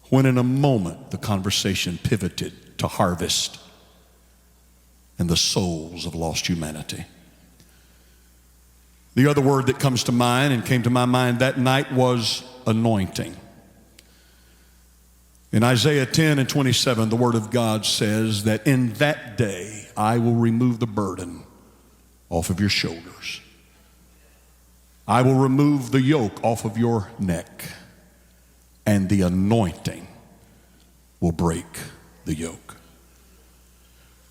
when in a moment the conversation pivoted to harvest and the souls of lost humanity. The other word that comes to mind and came to my mind that night was anointing. In Isaiah 10 and 27, the word of God says that in that day I will remove the burden off of your shoulders. I will remove the yoke off of your neck, and the anointing will break the yoke.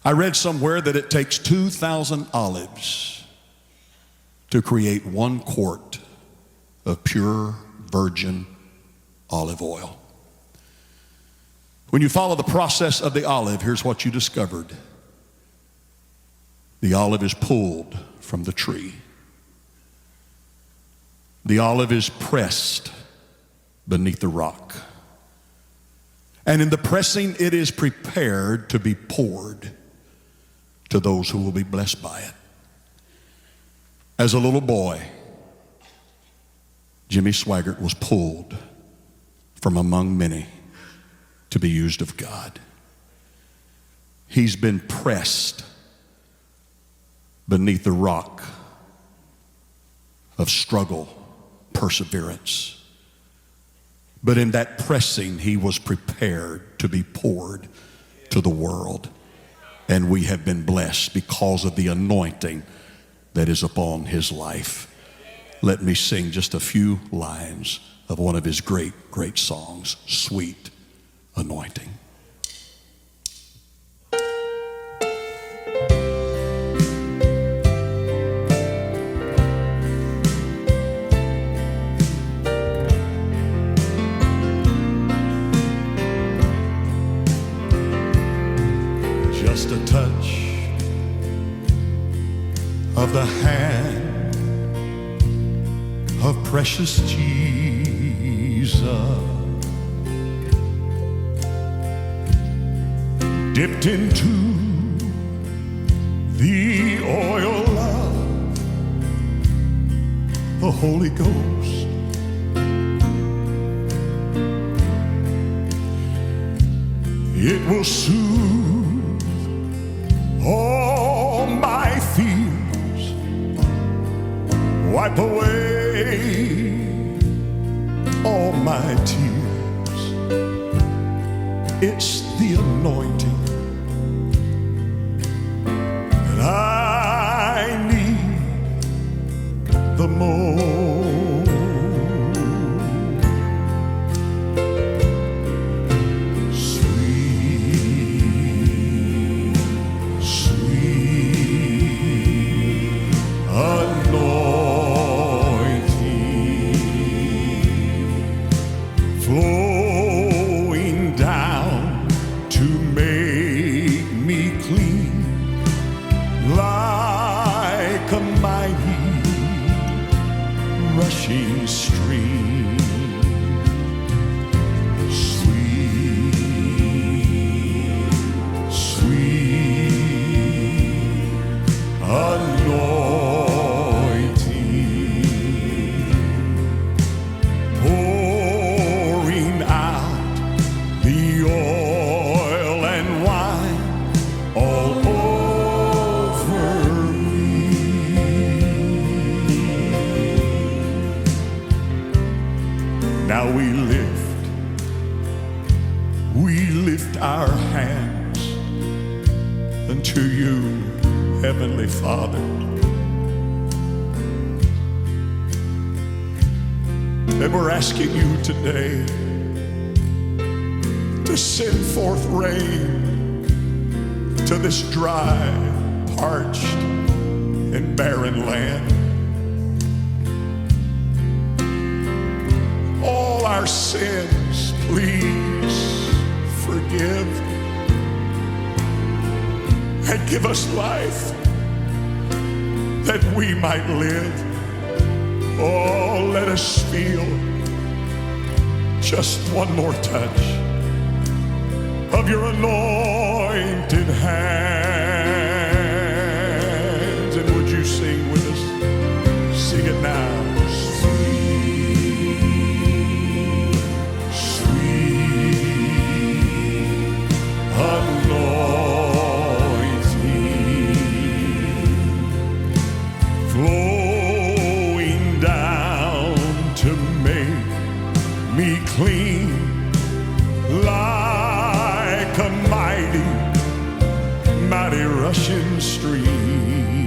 I read somewhere that it takes 2,000 olives to create 1 quart of pure virgin olive oil. When you follow the process of the olive, here's what you discovered. The olive is pulled from the tree. The olive is pressed beneath the rock. And in the pressing, it is prepared to be poured to those who will be blessed by it. As a little boy, Jimmy Swaggart was pulled from among many to be used of God. He's been pressed beneath the rock of struggle, perseverance. But in that pressing, he was prepared to be poured to the world. And we have been blessed because of the anointing that is upon his life. Let me sing just a few lines of one of his great, great songs, Sweet Anointing. Just a touch of the hand of precious Jesus, dipped into the oil of the Holy Ghost. It will soothe all my fears, wipe away all my tears. It's the anointing that I need the most. Sweet, sweet anointing flowing down to make me clean like a mighty rushing stream. Sweet, sweet anointing pouring out the oil and wine all over me. Now we lift our hands unto you, Heavenly Father. And we're asking you today to send forth rain to this dry, parched, and barren land. All our sins, please forgive and give us life that we might live. Oh, let us feel just one more touch of your anointed hands. And would you sing with us? Sing it now. 'Cause me like a mighty, mighty rushing stream.